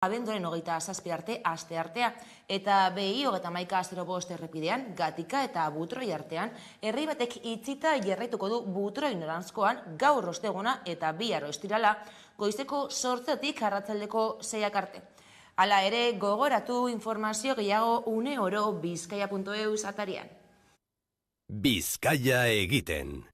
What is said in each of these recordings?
Abenduaren 27 arte asteartea eta BI 3105 errepidean Gatika eta Butroi artean herri batek itzita jarraituko du Butroi noranzkoan gaur osteguna eta bihar ostirala goizeko 8 arratsaldeko 6 arte. Hala ere, gogoratu informazio gehiago uneoro bizkaia.eus atarian. Bizkaia egiten.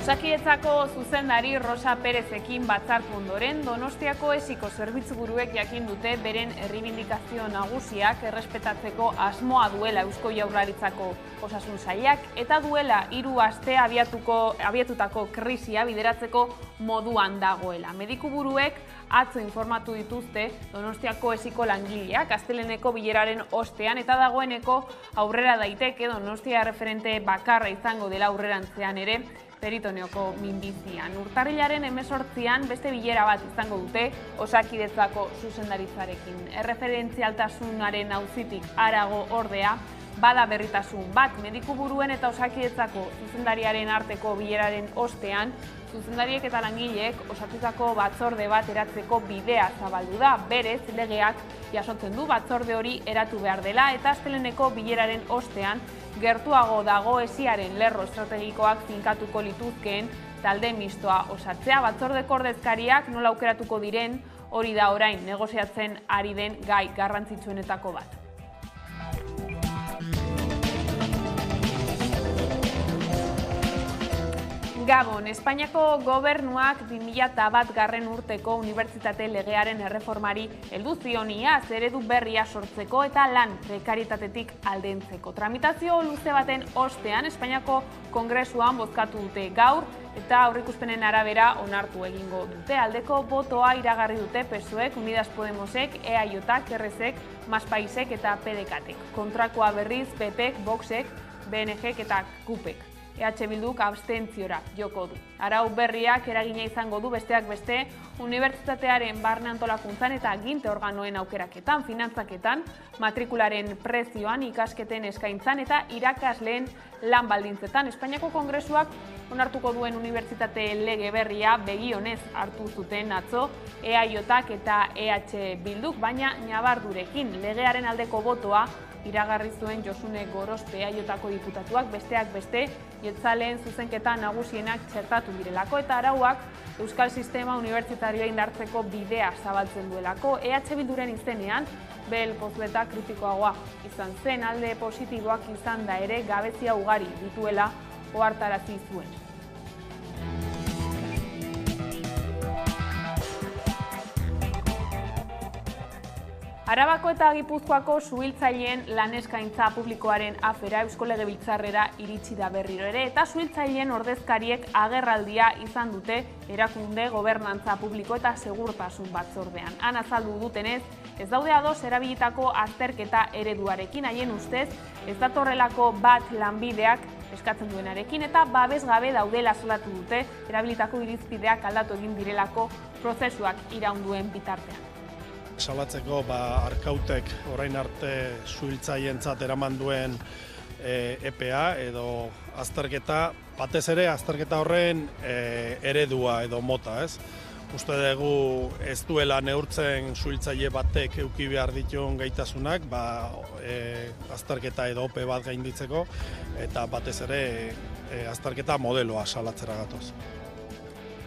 Osakidetzako zuzendari Rosa Perezekin batzartu ondoren, Donostiako esiko zerbitzuburuek jakin dute beren erribindikazio nagusiak errespetatzeko asmoa duela Eusko Jaurlaritzako osasun sailak eta duela 3 aste abiatutako krisia bideratzeko moduan dagoela. Medikuburuek atzo informatu dituzte Donostiako esiko langileak asteleheneko bileraren ostean eta dagoeneko aurrera daiteke Donostia referente bakarra izango dela aurrerantzean ere Peritonioko minbizian. Urtarrilaren 18an beste bilera bat izango dute Osakidetzako zuzendaritzarekin. Erreferentzialtasunaren auzitik harago ordea, bada berritasun bat medikuburuen eta Osakidetzako zuzendariaren arteko bileraren ostean, zuzendariek eta langileek osatutako batzorde bat eratzeko bidea zabaldu da. Berez, legeak jasotzen du batzorde hori eratu behar dela eta asteleheneko bileraren ostean gertuago dago esiaren lerro estrategikoak finkatuko lituzkeen talde mistoa osatzea. Batzordeko ordezkariak nola aukeratuko diren hori da orain negoziatzen ari den gai garrantzitsuenetako bat. Gabon, Espainiako gobernuak 2001 urteko unibertsitate legearen erreformari heldu zion iaz eredu berria sortzeko eta lan prekarietatetik aldentzeko. Tramitazio luze baten ostean Espainiako Kongresuan bozkatu dute gaur eta aurreikuspenen arabera onartu egingo dute. Aldeko botoa iragarri dute PSOEk, Unidas Podemosek, EAJak, RZek, Más Paisek eta PDKtek. Kontrakoa berriz PPek, Voxek, BNGek eta KUPek. EH Bilduk abstentziora joko du. Arau berriak eragina izango du besteak beste unibertsitatearen barne antolakuntzan eta ginte organoen aukeraketan, finantzaketan, matrikularen prezioan, ikasketen eskaintzan eta irakasleen lan baldintzetan. Espainiako Kongresuak onartuko duen unibertsitate lege berria begionez hartu zuten atzo EAJak eta EH Bilduk, baina ñabardurekin legearen aldeko botoa iragarri zuen Josune Gorospe EAJako diputatuak besteak beste jeltzaleen zuzenketa nagusienak txertatu direlako eta arauak Euskal Sistema Unibertsitarioa indartzeko bidea zabaltzen duelako. EH Bilduren izenean, Bel Pozueta kritikoagoa izan zen, alde positiboak izan da ere gabezia ugari dituela ohartarazi zuen. Arabako eta Gipuzkoako suhiltzaileen lan-eskaintza publikoaren afera Eusko Legebiltzarrera iritsi da berriro ere eta suhiltzaileen ordezkariek agerraldia izan dute erakunde gobernantza publiko eta segurtasun batzordean. Han azaldu dutenez, ez daude ados erabilitako azterketa ereduarekin, haien ustez, ez datorrelako bat lanbideak eskatzen duenarekin eta babesgabe daudela salatu dute erabilitako irizpideak aldatu egin direlako prozesuak iraunduen bitartean. Salatzeko Arkautek orain arte suhiltzaientzat eraman duen EPA edo azterketa, batez ere azterketa horren eredua edo mota, ez? Uste dugu ez duela neurtzen suhiltzaile batek eduki behar dituen gaitasunak, azterketa edo OPE bat gainditzeko eta batez ere azterketa modeloa salatzera gatoz.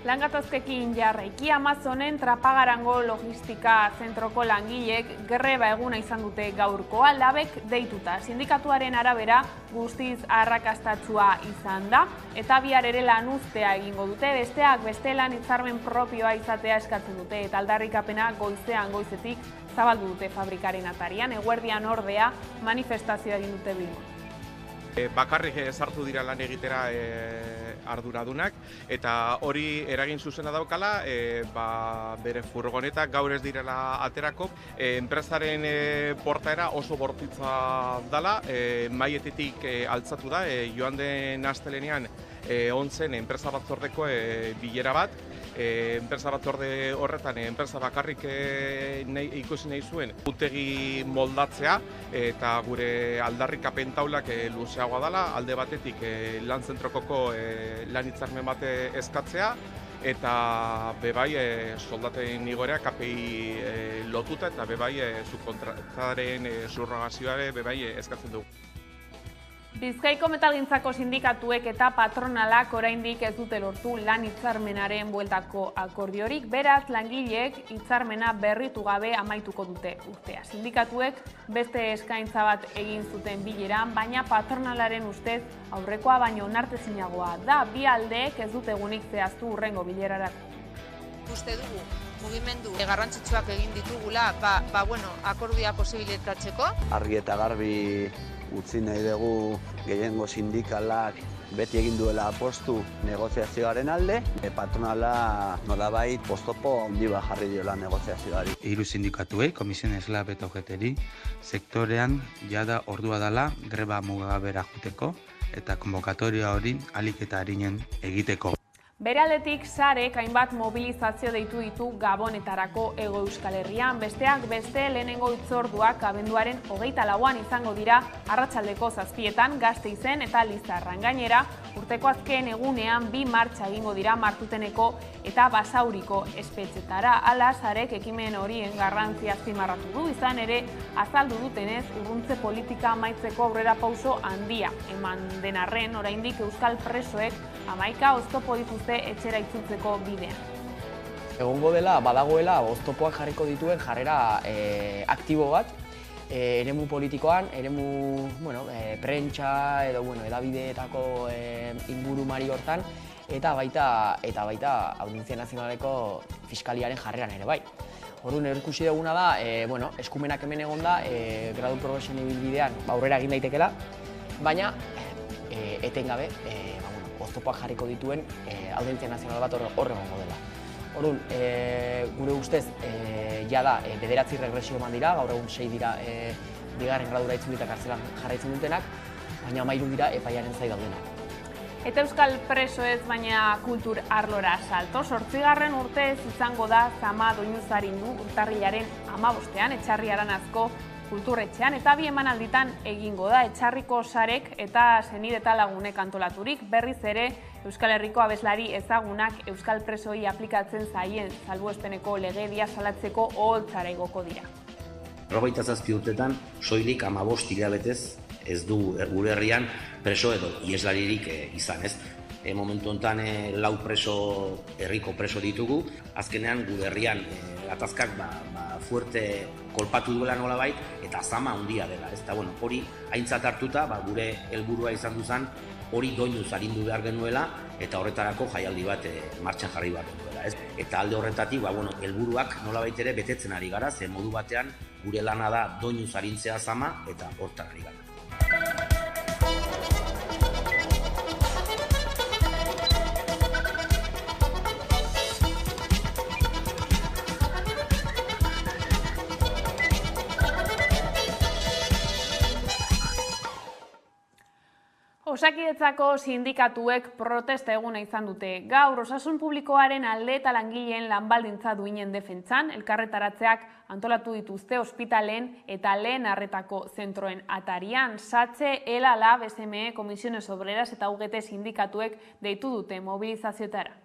Langatozkekin jarraiki Amazonen Trapagarango logistika zentroko langileek greba eguna izan dute gaurkoa, labek deituta. Sindikatuaren arabera guztiz arrakastatsua izan da eta bihar ere lan uztea egingo dute, besteak beste lan hitzarmen propioa izatea eskatzen dute eta aldarrikapena goizetik zabaldu dute fabrikaren atarian, eguerdian ordea manifestazioa egin dute Bilbon. Bakarrik sartu dira lan egitera arduradunak eta hori eragin zuzena daukala bere furgonetak gaur ez direla aterako. Enpresaren portaera oso bortitza dela, mailetetik altzatu da, joan den astelehenean egon zen enpresa batzordeko bilera bat enpresa batzorde horretan, enpresa bakarrik ikusi nahi zuen utegi moldatzea eta gure aldarrikapen taulak luzeagoa dela, alde batetik lan zentrokoko lan hitzarmen bat eskatzea, eta bebai soldaten igoera KPI lotuta eta bebai subkontrataren subrogazioare bebai eskatzen dugu. Bizkaiko metalgintzako sindikatuek eta patronalak oraindik ez dute lortu lan hitzarmenaren bueltako akordiorik, beraz langileek hitzarmena berritu gabe amaituko dute urtea. Sindikatuek beste eskaintza bat egin zuten bileran, baina patronalaren ustez aurrekoa baino onartezinagoa da, bi aldeek ez dute egunik zehaztu hurrengo bilerarako. Uste dugu mugimendu garrantzitsuak egin ditugula, akordioa posibilitatzeko. Argi eta garbi utzi nahi dugu gehiengo sindikalak beti egin duela apostu negoziazioaren alde, patronala nolabait postopo handi bat jarri diola negoziazioari. Hiru sindikatuei, Komisiones Lab eta UGTeri, sektorean jada ordua dela greba mugagabera joteko eta konbokatoria hori ahalik eta arinen egiteko. Bere aldetik sarek hainbat mobilizazio deitu ditu Gabonetarako Hego Euskal Herrian, besteak beste lehenengo hitzorduak abenduaren 24an izango dira arratsaldeko 7etan Gasteizen eta Lizarran. Gainera, urteko azken egunean 2 martxa egingo dira Martuteneko eta Basauriko espetxetara. Hala, sarek ekimen horien garrantzia azpimarratu du, izan ere azaldu dutenez urruntze politika amaitzeko aurrerapauso handia eman den arren, oraindik euskal presoek 11 oztopo dituzte etxera itzultzeko bidean. Egongo dela, badagoela, oztopoak jarriko dituen jarrera aktibo bat, eremu politikoan, eremu prentsa edo edabideetako ingurumari hortan, eta baita Audientzia Nazionaleko Fiskaliaren jarreran ere bai. Orduan, ikusi duguna da, eskumenak hemen egonda, gradu profesional bidean aurrera egin daitekela, baina etengabe oztopoak jarriko dituen Audientzia Nazional bat hor egongo dela. Orduan, gure ustez, jada 9 regresio eman dira, gaur egun 6 dira bigarren gradura itzulita kartzelan jarraitzen dutenak, baina 13 dira epaiaren zai daudenak. Eta euskal preso ez baina kultur arlora salto. 8. urtez izango da Zama Doinuzarindu urtarrilaren 15ean Etxarri Aranazko kulturretxean eta 2 emanalditan egingo da Etxarriko sarek eta senide eta lagunek antolaturik. Berriz ere Euskal Herriko abeslari ezagunak euskal presoi aplikatzen zaien salbuespeneko legedia salatzeko oholtzara igoko dira. 27 urtetan soilik 15 hilabetez ez du gure herrian preso edo ieslaririk izan, ez? Momentu honetan 4 preso, herriko preso ditugu, azkenean gure herrian gatazkak fuerte kolpatu duela nolabait eta zama handia dela, ez? Eta hori aintzat hartuta gure helburua izan duzan hori doinuz arindu behar genuela eta horretarako jaialdi bat martxan jarri behar genuela, ez? Eta alde horretatik helburuak nolabait ere betetzen ari gara, ze modu batean gure lana da doinuz arintzea zama eta hortan ari gara. Osakidetzako sindikatuek protesta eguna izan dute. Gaur osasun publikoaren alde eta langileen lanbaldintza duinen defentsan, elkarretaratzeak antolatu dituzte ospitalen eta lehen arretako zentroen atarian. SATSE, ELA, LAB, SME, Comisiones Obreras eta UGT sindikatuek deitu dute mobilizazioetara.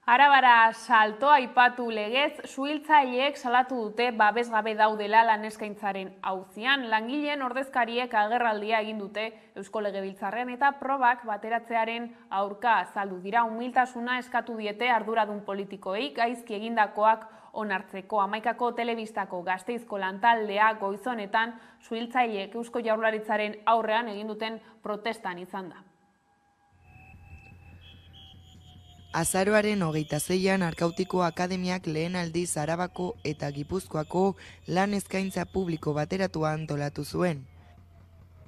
Arabara salto aipatu legez, suhiltzaileek salatu dute babesgabe daudela lan eskaintzaren auzian. Langileen ordezkariek agerraldia egin dute Eusko Legebiltzarrean eta probak bateratzearen aurka azaldu dira. Umiltasuna eskatu diete arduradun politikoei gaizki egindakoak onartzeko. Hamaikako telebistako Gasteizko lantaldea goizonetan suhiltzaileek Eusko Jaurlaritzaren aurrean egin duten protestan izan da. Azaroaren 26an Arkautiko Akademiak lehen aldiz Arabako eta Gipuzkoako lan eskaintza publiko bateratua antolatu zuen.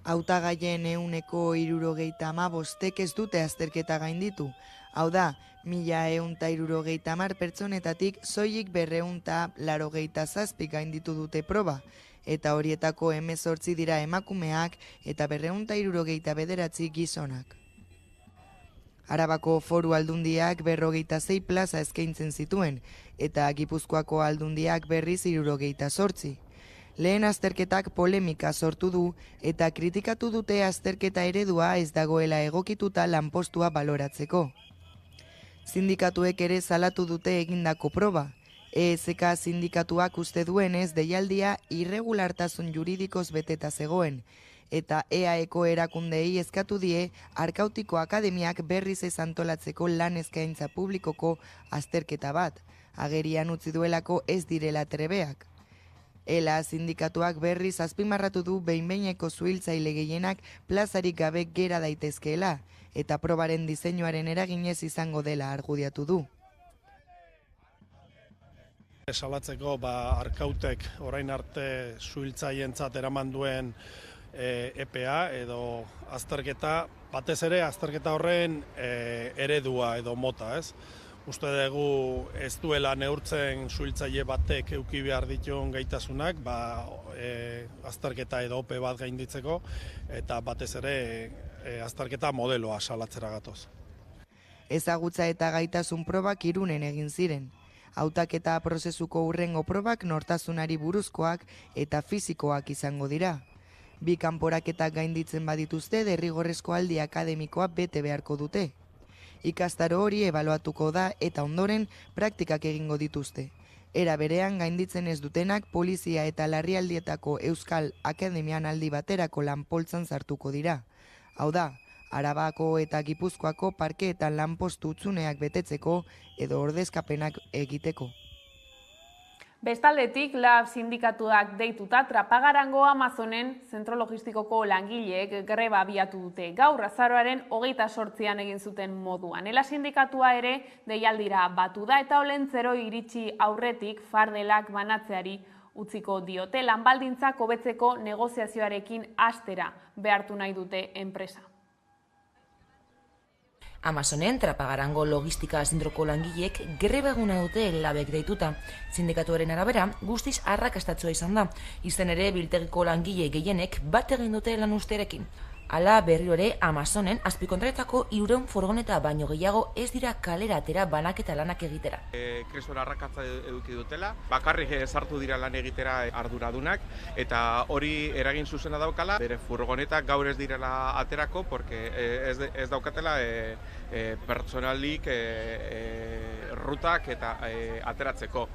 Hautagaien 175 ez dute azterketa gainditu. Hau da, 1170 pertsonetatik soilik 287 gainditu dute proba, eta horietako 18 dira emakumeak eta 269 gizonak. Arabako Foru Aldundiak 46 plaza eskaintzen zituen, eta Gipuzkoako Aldundiak berriz 78. Lehen azterketak polemika sortu du, eta kritikatu dute azterketa eredua ez dagoela egokituta lanpostua baloratzeko. Sindikatuek ere salatu dute egindako proba. ESK sindikatuak uste duenez deialdia irregulartasun juridikoz beteta zegoen, eta EAEko erakundei eskatu die Arkautiko Akademiak berriz ez antolatzeko lan eskaintza publikoko azterketa bat, agerian utzi duelako ez direla trebeak. ELA sindikatuak berriz azpimarratu du behin-behineko suhiltzaile gehienak plazarik gabe gera daitezkeela, eta probaren diseinuaren eraginez izango dela argudiatu du. Salatzeko Arkautek orain arte suhiltzaientzat eraman duen EPA edo azterketa, batez ere azterketa horren eredua edo mota, ez? Uste dugu ez duela neurtzen suhiltzaile batek eduki behar dituen gaitasunak, azterketa edo OPE bat gainditzeko, eta batez ere azterketa modeloa salatzera gatoz. Ezagutza eta gaitasun probak Irunen egin ziren. Hautaketa prozesuko hurrengo probak nortasunari buruzkoak eta fisikoak izango dira. Bi kanporaketak gainditzen badituzte derrigorrezko aldi akademikoa bete beharko dute. Ikastaro hori ebaluatuko da eta ondoren praktikak egingo dituzte. Era berean gainditzen ez dutenak polizia eta larrialdietako Euskal Akademian aldi baterako lanpoltzan sartuko dira. Hau da, Arabako eta Gipuzkoako parkeetan lanpostu utzuneak betetzeko edo ordezkapenak egiteko. Bestaldetik, LAB sindikatuak deituta Trapagarango Amazonen zentro logistikoko langileek greba abiatu dute. Gaur azaroaren 28an egin zuten moduan. ELA sindikatua ere deialdira batu da eta olentzero iritsi aurretik fardelak banatzeari utziko diote. Lanbaldintzak hobetzeko negoziazioarekin hastera behartu nahi dute enpresa. Amazonen Trapagarango logistika zentroko langileek greba eguna dute LABek deituta. Sindikatuaren arabera guztiz arrakastatsua izan da. Izan ere biltegiko langile gehienek bat egin dute lan ustearekin. Hala berriro ere Amazonen azpikontratutako 200 furgoneta baino gehiago ez dira kalera atera banaketa lanak egitera. Kriston arrakatza eduki dutela, bakarrik sartu dira lan egitera arduradunak, eta hori eragin zuzena daukala, bere furgonetak gaur ez direla aterako, porque ez daukatela pertsonalik rutak eta ateratzeko.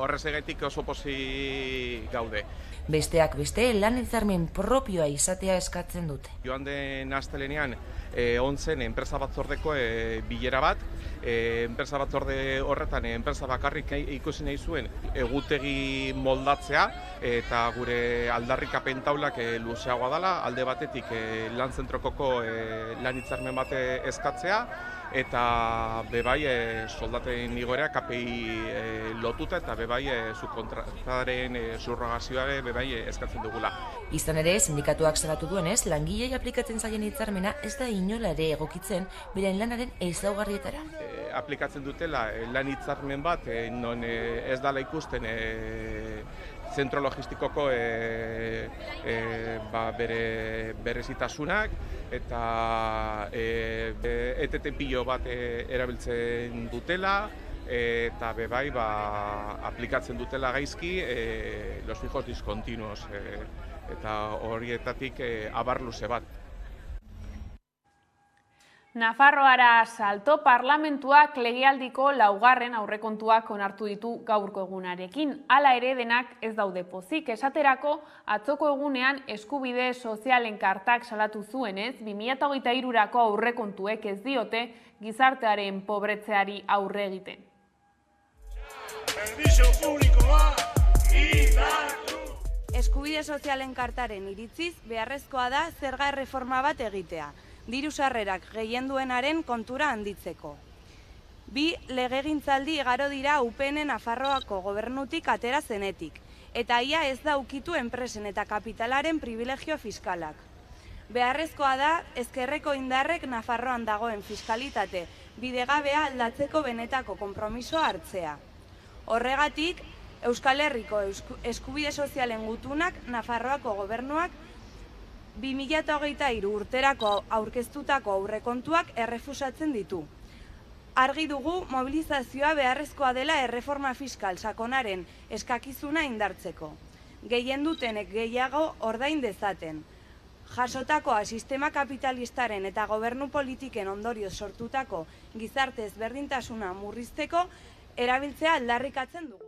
Horrez egaitik oso pozik gaude. Besteak beste, lan hitzarmen propioa izatea eskatzen dute. Joan den astelenean onzen enpresa batzordeko bilera bat, enpresa batzorde horretan enpresa bakarrik ikusi nahi zuen egutegi moldatzea eta gure aldarrikapen taulak luzeagoa dela, alde batetik lan zentrokoko lan hitzarmen bat eskatzea, eta bebai soldaten igoera KPI lotuta eta bebai subkontrataren subrogazioa bebai eskatzen dugula. Izan ere, sindikatuak salatu duenez, langilei aplikatzen zaien hitzarmena ez da inola ere egokitzen beren lanaren ezaugarrietara. Aplikatzen dutela lan hitzarmen bat non ez dela ikusten zentro logistikoko bere berezitasunak eta ETT pilo bat erabiltzen dutela eta bebai aplikatzen dutela gaizki los fijos discontinuos eta horietatik abar luze bat. Nafarroara salto, parlamentuak legealdiko laugarren aurrekontuak onartu ditu gaurko egunarekin. Hala ere denak ez daude pozik. Esaterako, atzoko egunean eskubide sozialen kartak salatu zuenez, 2023rako aurrekontuek ez diote gizartearen pobretzeari aurre egiten. Eskubide sozialen kartaren iritziz, beharrezkoa da zerga erreforma bat egitea, diru sarrerak gehien duenaren kontura handitzeko. 2 legegintzaldi igaro dira UPN Nafarroako gobernutik atera zenetik, eta ia ez da ukitu enpresen eta kapitalaren privilegio fiskalak. Beharrezkoa da ezkerreko indarrek Nafarroan dagoen fiskalitate bidegabea aldatzeko benetako konpromisoa hartzea. Horregatik, Euskal Herriko eskubide sozialen gutunak Nafarroako gobernuak 2023 urterako aurkeztutako aurrekontuak errefusatzen ditu. Argi dugu mobilizazioa beharrezkoa dela erreforma fiskal sakonaren eskakizuna indartzeko. Gehien dutenek gehiago ordain dezaten. Jasotakoa sistema kapitalistaren eta gobernu politiken ondorioz sortutako gizarte ezberdintasuna murrizteko erabiltzea aldarrikatzen dugu.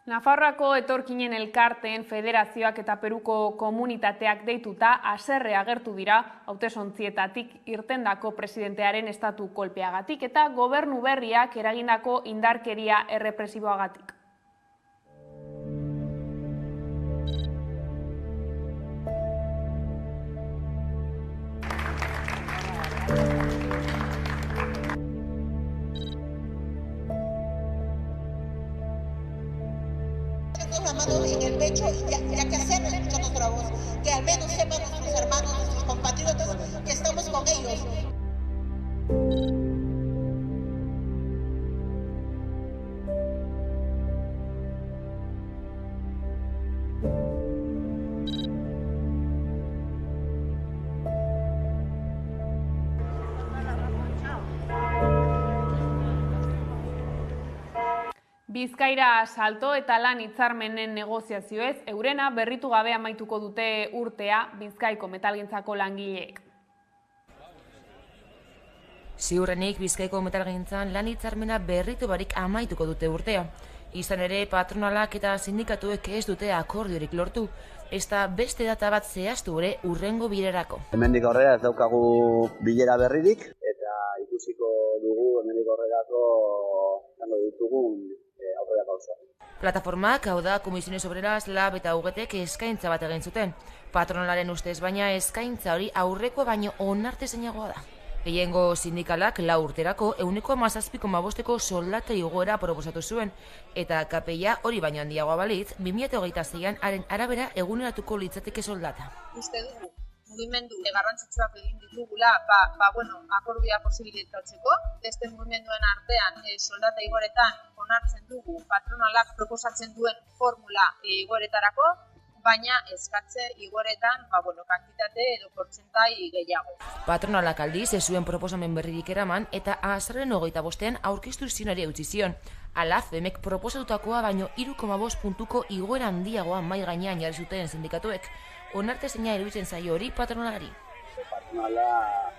Nafarroako etorkinen elkarteen federazioak eta Peruko komunitateak deituta haserre agertu dira hautesontsietatik irtendako presidentearen estatu kolpeagatik eta gobernu berriak eragindako indarkeria errepresiboagatik. La mano en el pecho y ya que hacer, escuchar nuestra voz, que al menos sepan nuestros hermanos, nuestros compatriotas, que estamos con ellos. Bizkaira salto eta lan hitzarmenen negoziazioez, eurena berritu gabe amaituko dute urtea Bizkaiko metalgintzako langileek. Ziurrenik Bizkaiko metalgintzan lan hitzarmena berritu barik amaituko dute urtea. Izan ere, patronalak eta sindikatuek ez dute akordiorik lortu, ezta beste data bat zehaztu ere urrengo bilerarako. Hemendik aurrera ez daukagu bilera berririk, eta ikusiko dugu hemendik aurrerako izango ditugun aurrera pausa. Plataformak, hau da, Komisiones Obreras, Lab eta UGTek eskaintza bat egin zuten. Patronalaren ustez baina eskaintza hori aurrekoa baino onartezineagoa da. Gehiengo sindikalak 4 urterako 17,5% soldata igoera proposatu zuen, eta KPIa hori baino handiagoa balitz, 2026an haren arabera eguneratuko litzateke soldata. Uste dugu, mugimendu garrantzitsuak egin ditugula, akordioa posibilitatzeko, beste mugimenduen artean soldata igoretan onartzen dugu patronalak proposatzen duen formula igoretarako, baina eskatze igoretan kantitate edo portzentai gehiago. Patronalak aldiz ez zuen proposamen berririk eraman eta azaroaren 25ean aurkeztu zionari utzi zion. Hala, FEMek proposatutakoa baino 3,5 puntuko igoera handiagoa mahai gainean jarri zuten sindikatuek. Onartezina iruditzen zaio hori patronalari. Patronala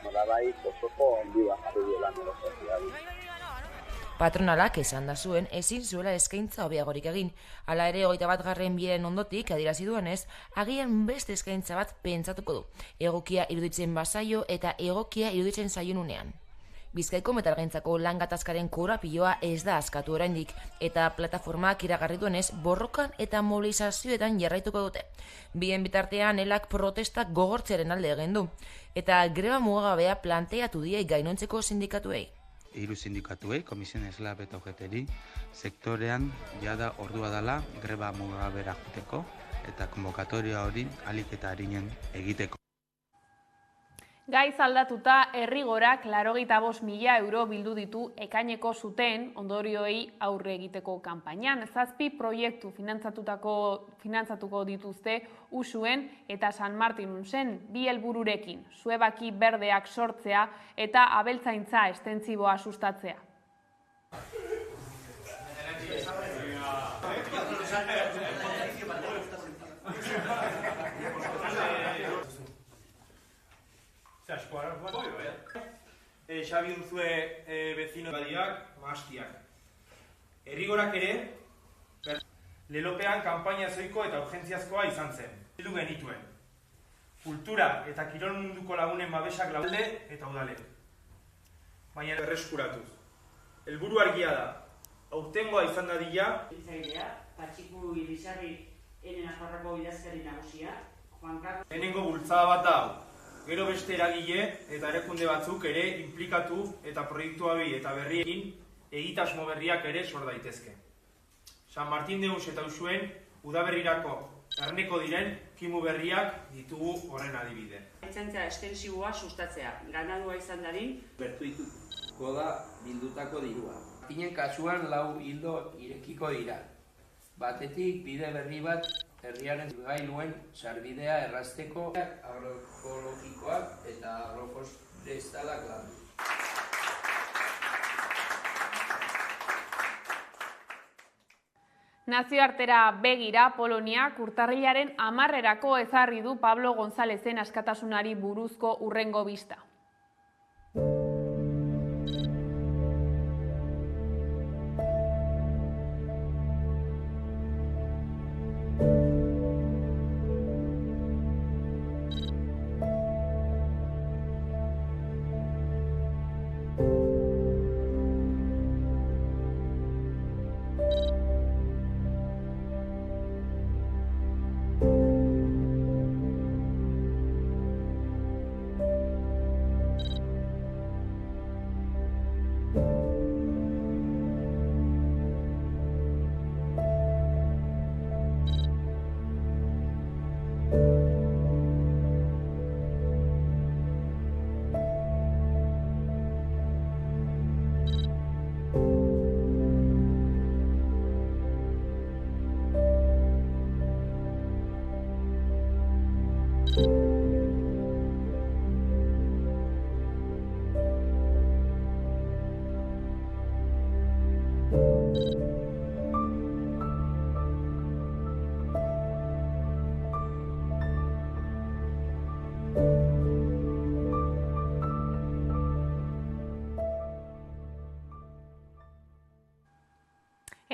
nolabait oztopo handia jarri diola negoziazioari. Patronalak esan da zuen ezin zuela eskaintza hobeagorik egin. Hala ere 21. bileren ondotik adierazi duenez, agian beste eskaintza bat pentsatuko du. Egokia iruditzen bazaio eta egokia iruditzen zaion unean. Bizkaiko metalgintzako lan gatazkaren korapiloa ez da askatu oraindik eta plataformak iragarri duenez borrokan eta mobilizazioetan jarraituko dute. Bien bitartean elak protestak gogortzearen alde egin du eta greba mugagabea planteatu die gainontzeko sindikatuei. 3 sindikatuei, Komisiones Lab eta UGTri, sektorean jada ordua dela greba mugagabera joateko eta konbokatoria hori ahalik eta arinen egiteko. Gaiz aldatuta herrigorak 85.000 euro bildu ditu ekaineko zuten ondorioei aurre egiteko kanpainan. 7 proiektu finantzatuko dituzte Usuen eta San Martinunsen 2 helbururekin, suebaki berdeak sortzea eta abeltzaintza estentziboa sustatzea. Xabi Unzue bezino badiak, maastiak. Errigorak ere, lelopean kanpaina zoiko eta urgentziazkoa izan zen. Bildu genituen. Kultura eta kirol munduko lagunen babesak laude eta udale. Baina berreskuratuz. Helburu argia da. Aurtengoa izan dadila. Patxiku Irizarri enen Nafarroako idazkari nagusia. Lehenengo bultzada bat da hau. Gero beste eragile eta erakunde batzuk ere inplikatu eta proiektu abi eta berriekin egitasmo berriak ere sor daitezke. San Martin de Uns eta Usuen udaberrirako erneko diren kimu berriak ditugu horren adibide. Ertzaintza estensiboa sustatzea, ganadua izan dadin. Bertuituko da bildutako dirua. Martinen kasuan 4 hildo irekiko dira. Batetik bide berri bat herriaren gailuen sarbidea errazteko agroekologikoak eta agroforestalak landu. Nazioartera begira, Poloniak urtarrilaren 10erako ezarri du Pablo Gonzalezen askatasunari buruzko hurrengo bista.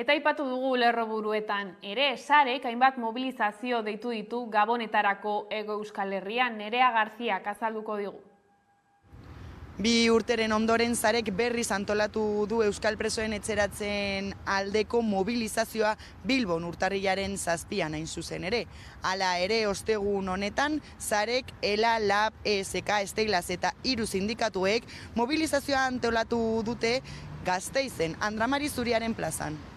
Eta aipatu dugu lerroburuetan ere, sarek hainbat mobilizazio deitu ditu Gabonetarako Hego Euskal Herrian. Nerea Garziak azalduko digu. 2 urteren ondoren sarek berriz antolatu du euskal presoen etxeratzen aldeko mobilizazioa Bilbon urtarrilaren 7an hain zuzen ere. Hala ere, ostegun honetan, sarek, ELA, LAB, ESK, Esteilaz eta 3 sindikatuek mobilizazioa antolatu dute Gasteizen, Andramari Zuriaren plazan.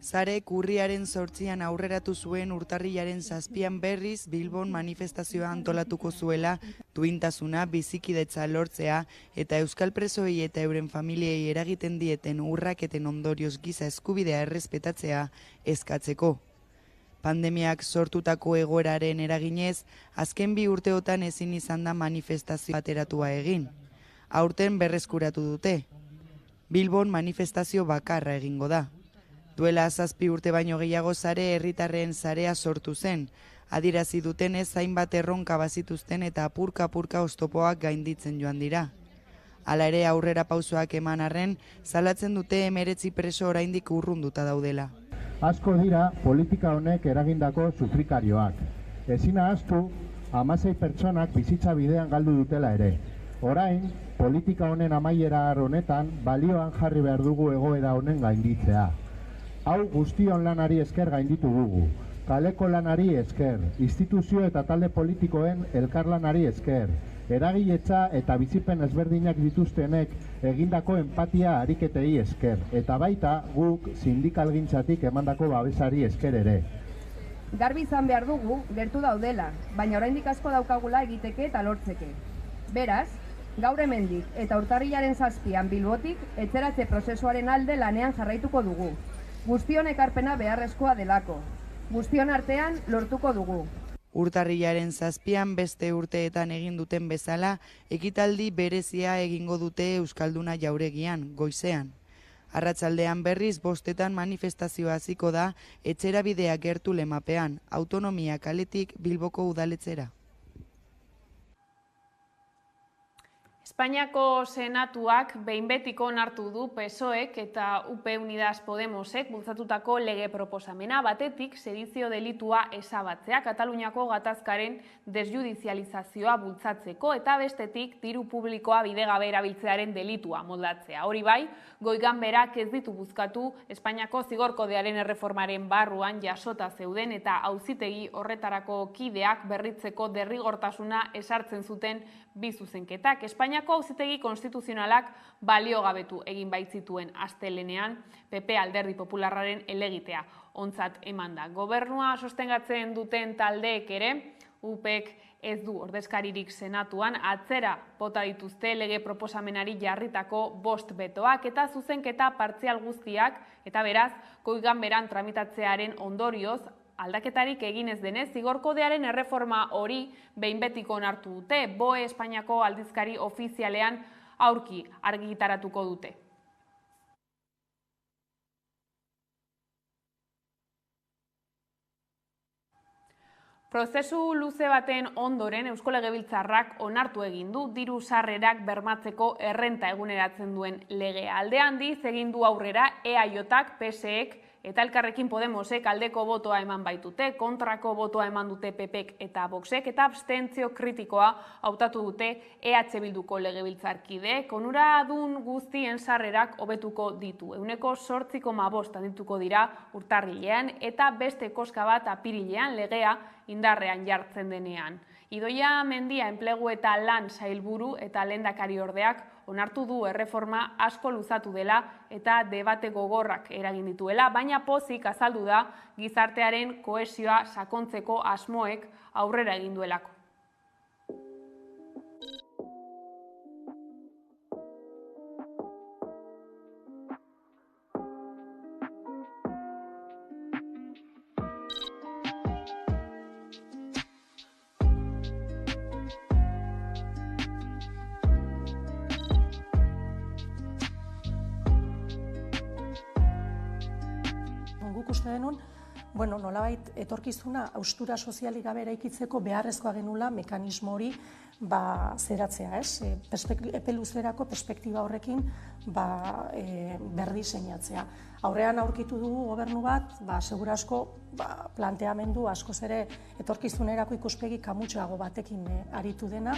Sarek urriaren 8an aurreratu zuen urtarrilaren 7an berriz Bilbon manifestazioa antolatuko zuela duintasuna, bizikidetza lortzea eta euskal presoei eta euren familiei eragiten dieten urraketen ondorioz giza eskubidea errespetatzea eskatzeko. Pandemiak sortutako egoeraren eraginez, azken 2 urteotan ezin izan da manifestazio bateratua egin. Aurten berreskuratu dute. Bilbon manifestazio bakarra egingo da. Duela 7 urte baino gehiago sare herritarren sarea sortu zen. Adierazi dutenez hainbat erronka bazituzten eta apurka-apurka oztopoak gainditzen joan dira. Hala ere aurrera pausoak eman arren, salatzen dute 19 preso oraindik urrunduta daudela. Asko dira politika honek eragindako sufrikarioak. Ezin ahaztu 16 pertsonak bizitza bidean galdu dutela ere. Orain, politika honen amaiera honetan balioan jarri behar dugu egoera honen gainditzea. Hau guztion lanari esker gainditu dugu. Kaleko lanari esker, instituzio eta talde politikoen elkarlanari esker, eragiletza eta bizipen ezberdinak dituztenek egindako empatia ariketei esker, eta baita guk sindikalgintzatik emandako babesari esker ere. Garbi izan behar dugu, gertu daudela, baina oraindik asko daukagula egiteke eta lortzeke. Beraz, gaur hemendik eta urtarrilaren 7an Bilbotik etxeratze prozesuaren alde lanean jarraituko dugu. Guztion ekarpena beharrezkoa delako. Guztion artean lortuko dugu. Urtarrilaren 7an beste urteetan egin duten bezala, ekitaldi berezia egingo dute Euskalduna jauregian, goizean. Arratsaldean berriz 5etan manifestazioa hasiko da etxera bidea gertu lemapean, autonomia kaletik Bilboko udaletzera. Espainiako Senatuak behin betiko onartu du PSOEk eta UP Unidas Podemosek bultzatutako lege proposamena, batetik sedizio delitua ezabatzea Kataluniako gatazkaren desjudizializazioa bultzatzeko eta bestetik diru publikoa bidegabe erabiltzearen delitua moldatzea. Hori bai, Goi-Ganberak ez ditu bozkatu Espainiako zigor-kodearen erreformaren barruan jasota zeuden eta auzitegi horretarako kideak berritzeko derrigortasuna ezartzen zuten bi zuzenketak. Espainiako auzitegi konstituzionalak baliogabetu egin baitzituen astelehenean PP Alderdi Popularraren helegitea ontzat eman da. Gobernua sostengatzen duten taldeek ere, UPek ez du ordezkaririk Senatuan, atzera bota dituzte lege proposamenari jarritako 5 betoak eta zuzenketa partzial guztiak eta beraz Goi-Ganberan tramitatzearen ondorioz aldaketarik egin ez denez, zigor-kodearen erreforma hori behin betiko onartu dute, BOE Espainiako aldizkari ofizialean aurki argitaratuko dute. Prozesu luze baten ondoren Eusko Legebiltzarrak onartu egin du diru sarrerak bermatzeko errenta eguneratzen duen legea. Alde handiz egin du aurrera EAJak, PSEek eta Elkarrekin Podemosek aldeko botoa eman baitute, kontrako botoa eman dute PPek eta Voxek eta abstentzio kritikoa hautatu dute EH Bilduko legebiltzarkideek. Onuradun guztien sarrerak hobetuko ditu. 8,8% handituko dira urtarrilean eta beste koska bat apirilean legea indarrean jartzen denean. Idoia Mendia enplegu eta lan sailburu eta lehendakariordeak onartu du erreforma asko luzatu dela eta debate gogorrak eragin dituela, baina pozik azaldu da gizartearen kohesioa sakontzeko asmoek aurrera egin duelako. Uste denun, nolabait etorkizuna haustura sozialik gabe eraikitzeko beharrezkoa genula mekanismo hori zeratzea, epe luzerako perspektiba horrekin berdiseinatzea. Aurrean aurkitu dugu gobernu bat, segura asko planteamendu askoz ere etorkizunerako ikuspegi kamutxoago batekin aritu dena.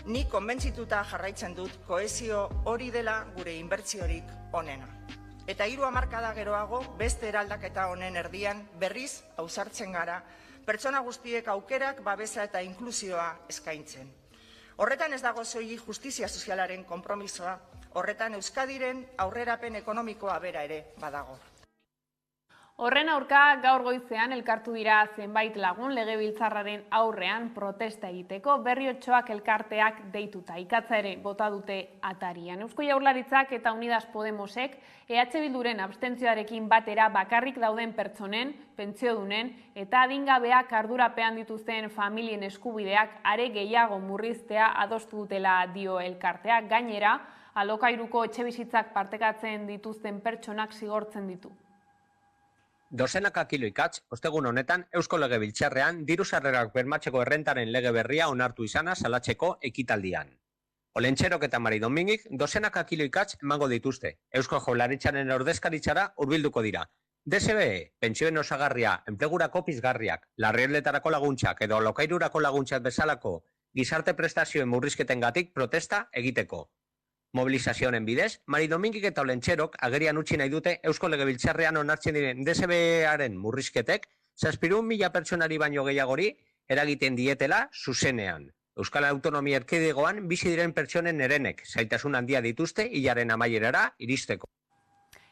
Ni konbentzituta jarraitzen dut kohesio hori dela gure inbertsiorik onena. Eta 3 hamarkada geroago beste eraldaketa honen erdian berriz ausartzen gara pertsona guztiek aukerak, babesa eta inklusioa eskaintzen. Horretan ez dago soilik justizia sozialaren konpromisoa, horretan Euskadiren aurrerapen ekonomikoa bera ere badago. Horren aurka gaur goizean elkartu dira zenbait lagun legebiltzarraren aurrean protesta egiteko Berriotxoak elkarteak deituta. Ikatza ere bota dute atarian. Eusko Jaurlaritzak eta Unidas Podemosek EH Bilduren abstentzioarekin batera bakarrik dauden pertsonen, pentsiodunen eta adingabeak ardurapean dituzten familien eskubideak are gehiago murriztea adostu dutela dio elkarteak. Gainera, alokairuko etxebizitzak partekatzen dituzten pertsonak zigortzen ditu. Dozenaka kilo ikatz, ostegun honetan, Eusko Legebiltzarrean diru sarrerak bermatzeko errentaren lege berria onartu izana salatzeko ekitaldian. Olentxerok eta Mari Domingik dozenaka kilo ikatz emango dituzte. Eusko Jaurlaritzaren ordezkaritzara hurbilduko dira. DSBE, pentsioen osagarria, enplegurako pizgarriak, larrialdetarako laguntzak edo alokairurako laguntzak bezalako gizarte prestazioen murrizketengatik protesta egiteko. Mobilizazioen bidez, Mari Domingik eta Olentxerok agerian utzi nahi dute Eusko Legebiltzarrean onartzen diren DSBEaren murrizketek 700.000 pertsonari baino gehiagori eragiten dietela zuzenean. Euskal Autonomia Erkidegoan bizi diren pertsonen herenek zailtasun handia dituzte hilaren amaierara iristeko.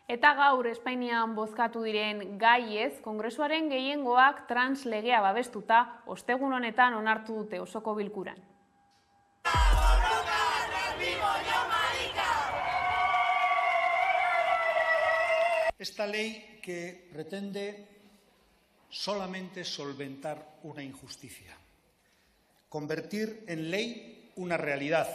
Eta gaur Espainian bozkatu diren gaiez, Kongresuaren gehiengoak trans legea babestuta ostegun honetan onartu dute osoko bilkuran. Esta ley que pretende solamente solventar una injusticia, convertir en ley una realidad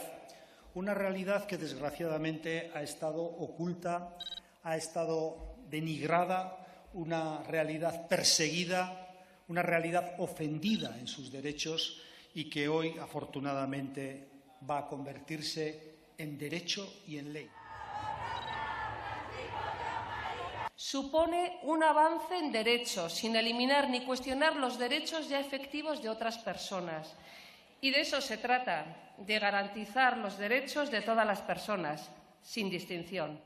que desgraciadamente ha estado oculta, ha estado denigrada, una realidad perseguida, una realidad ofendida en sus derechos y que hoy, afortunadamente, va a convertirse en derecho y en ley. Supone un avance en derechos, sin eliminar ni cuestionar los derechos ya efectivos de otras personas. Y de eso se trata, de garantizar los derechos de todas las personas, sin distinción.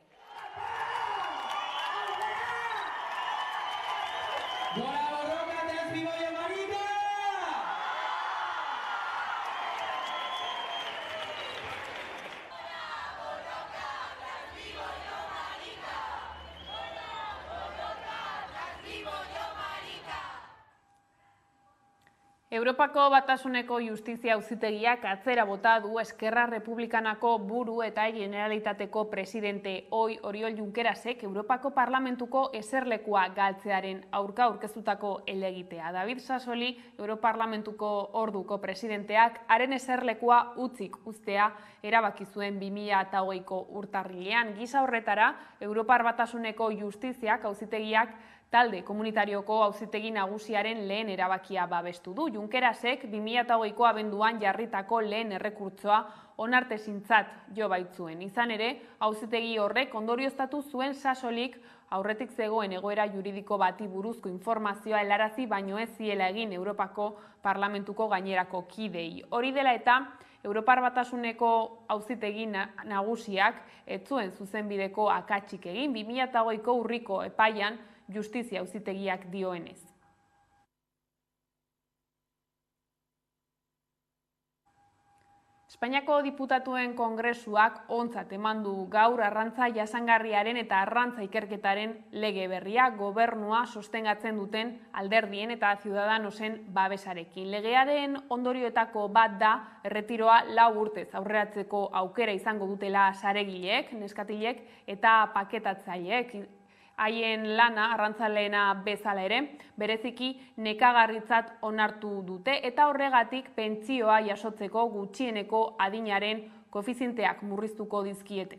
Europako Batasuneko Justizia Auzitegiak atzera bota du Eskerra Republikanako buru eta Generalitateko presidente Oriol Junquerasek Europako Parlamentuko eserlekua galtzearen aurka aurkeztutako helegitea. David Sassoli, Europarlamentuko orduko presidenteak, haren eserlekua utzik uztea erabaki zuen 2008ko urtarrilean. Gisa horretara, Europar Batasuneko Justiziak Auzitegiak talde komunitarioko auzitegi nagusiaren lehen erabakia babestu du. Junquerasek 2008ko abenduan jarritako lehen errekurtsoa onartezintzat jo baitzuen. Izan ere, auzitegi horrek ondorioztatu zuen Sassolik aurretik zegoen egoera juridiko bati buruzko informazioa helarazi baino ez ziela egin Europako Parlamentuko gainerako kidei. Hori dela eta, Europar Batasuneko auzitegi nagusiak ez zuen zuzenbideko akatsik egin 2008ko urriko epaian Justizia Auzitegiak dioenez. Espainiako Diputatuen Kongresuak ontzat eman du gaur arrantza jasangarriaren eta arrantza ikerketaren lege berria gobernua sostengatzen duten alderdien eta ciudadanosen babesarekin. Legearen ondorioetako bat da erretiroa 4 urtez aurreratzeko aukera izango dutela saregileek, neskatilek eta paketatzaileek. Haien lana, arrantzaleena bezala ere, bereziki nekagarritzat onartu dute eta horregatik pentsioa jasotzeko gutxieneko adinaren koefizienteak murriztuko dizkiete.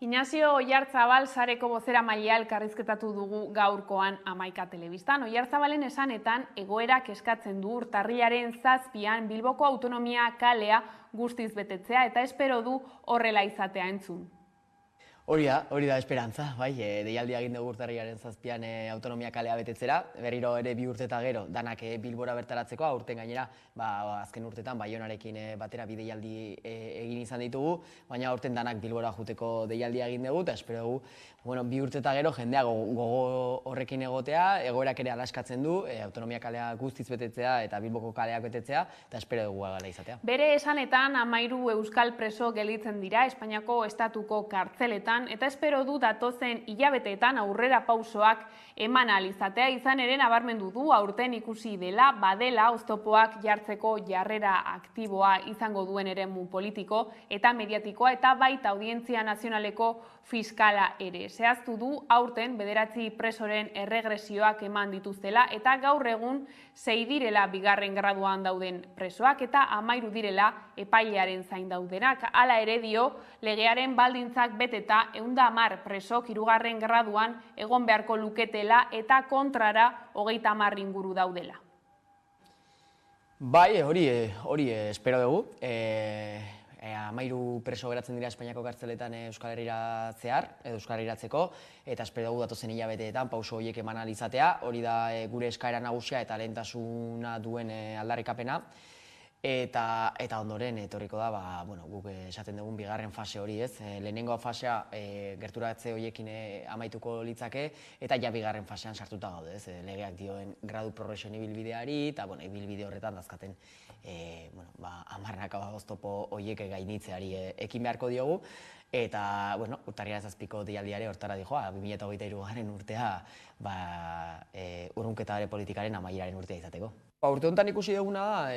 Ignacio Oyarzabal sareko bozeramailea elkarrizketatu dugu gaurkoan Hamaika Telebistan. Oyarzabalen esanetan egoerak eskatzen du urtarrilaren 7an Bilboko Autonomia kalea guztiz betetzea eta espero du horrela izatea entzun. Hori da esperantza, bai, deialdia egin dugu urtarrilaren 7an Autonomia kalea betetzera, berriro ere 2 urte eta gero danak Bilbora bertaratzeko, aurten gainera, azken urtetan Baionarekin batera bi deialdi egin izan ditugu, baina aurten danak Bilbora juteko deialdia egin dugu, eta espero dugu, 2 urte eta gero jendea gogo horrekin egotea, egoerak ere alaskatzen du, Autonomia kalea guztiz betetzea eta Bilboko kaleak betetzea, eta espero dugu gala izatea. Bere esanetan 13 euskal preso gelditzen dira Espainiako estatuko kartzeletan, eta espero du datozen hilabeteetan aurrera pausoak eman ahal izatea. Izan ere nabarmendu du aurten ikusi dela badela oztopoak jartzeko jarrera aktiboa izango duen eremu politiko eta mediatikoa eta baita Audientzia Nazionaleko fiskala ere. Zehaztu du aurten 9 presoren erregresioak eman dituztela eta gaur egun 6 direla bigarren graduan dauden presoak eta 13 direla epailearen zain daudenak. Hala ere dio legearen baldintzak beteta duena 110 presok 3. graduan egon beharko luketela eta kontrara 30 inguru daudela. Bai, hori espero dugu. 13 preso geratzen dira Espainiako kartzeletan Euskal Herrira zehar, edo Euskal Herriratzeko, eta espero dugu datozen hilabeteetan pauso horiek eman ahal izatea, hori da gure eskaera nagusia eta lehentasuna duen aldarrikapena. Eta ondoren etorriko da, guk esaten dugun bigarren fase hori ez. Lehenengo fasea gerturatze horiekin amaituko litzake, eta ja bigarren fasean sartuta gaude ez. Legeak dioen gradu progresioen ibilbideari, eta ibilbide horretan dazkaten 10 oztopo horiek gainitzeari ekin beharko diogu. Eta, urtarriaren 7ko deialdiare hortara dijoa, 2023 urtea urrunketaren politikaren amaieraren urtea izateko. Urte honetan ikusi duguna da,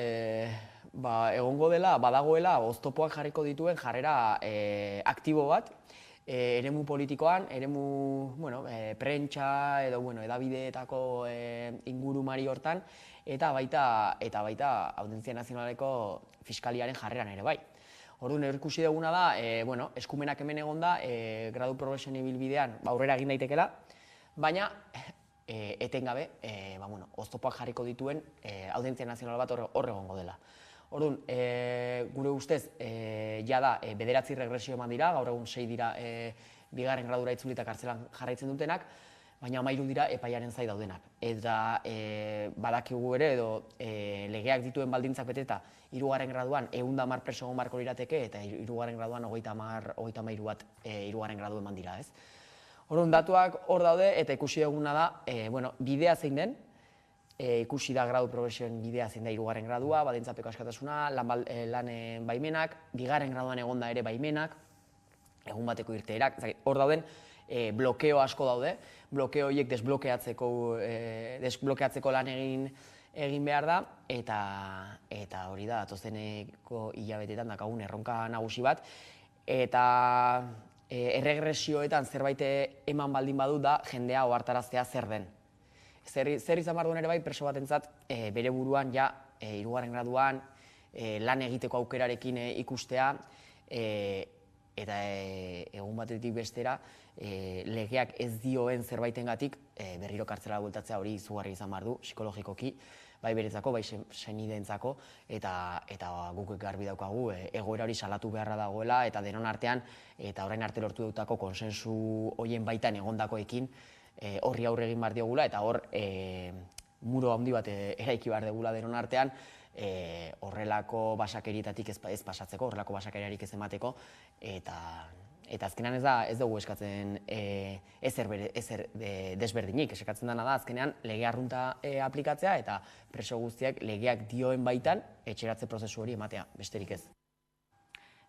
egongo dela, badagoela, oztopoak jarriko dituen jarrera aktibo bat, eremu politikoan, eremu prentsa edo edabideetako ingurumari hortan, eta baita Audientzia Nazionaleko Fiskaliaren jarreran ere bai. Orduan, ikusi duguna da, eskumenak hemen egonda, gradu progresioen ibilbidean aurrera egin daitekela, baina etengabe, oztopoak jarriko dituen Audientzia Nazional bat hor egongo dela. Orduan, gure ustez, jada 9 regresio eman dira, gaur egun 6 dira bigarren gradura itzulita kartzelan jarraitzen dutenak, baina 13 dira epaiaren zai daudenak. Eta badakigu ere edo legeak dituen baldintzak beteta 3. graduan 110 preso egon beharko lirateke eta 3. graduan 33 bat 3. gradu eman dira, ez? Orduan, datuak hor daude eta ikusi duguna da, bidea zein den, ikusi da gradu progresioen bidea zein da 3. gradua, baldintzapeko askatasuna, lan baimenak, 2. graduan egonda ere baimenak, egun bateko irteerak, hor dauden blokeo asko daude, blokeo horiek desblokeatzeko lan egin behar da, eta hori da, datozeneko hilabetetan dakagun erronka nagusi bat, eta erregresioetan zerbait eman baldin badu da jendea ohartaraztea zer den. Zer izan behar duen ere bai, preso batentzat bere buruan ja 3. graduan lan egiteko aukerarekin ikustea, eta egun batetik bestera legeak ez dioen zerbaitengatik berriro kartzela bueltatzea hori izugarri izan behar du, psikologikoki, bai beretzako, bai senideentzako, eta guk garbi daukagu egoera hori salatu beharra dagoela, eta denon artean, eta orain arte lortu dutako konsensu horien baitan egondakoekin horri aurre egin behar diogula, eta hor muro handi bat eraiki behar dugula denon artean, horrelako basakerietatik ez pasatzeko, horrelako basakeriarik ez emateko, eta azkenean ez dugu eskatzen ezer desberdinik, eskatzen dena da azkenean lege arrunta aplikatzea eta preso guztiak legeak dioen baitan etxeratze prozesu hori ematea, besterik ez.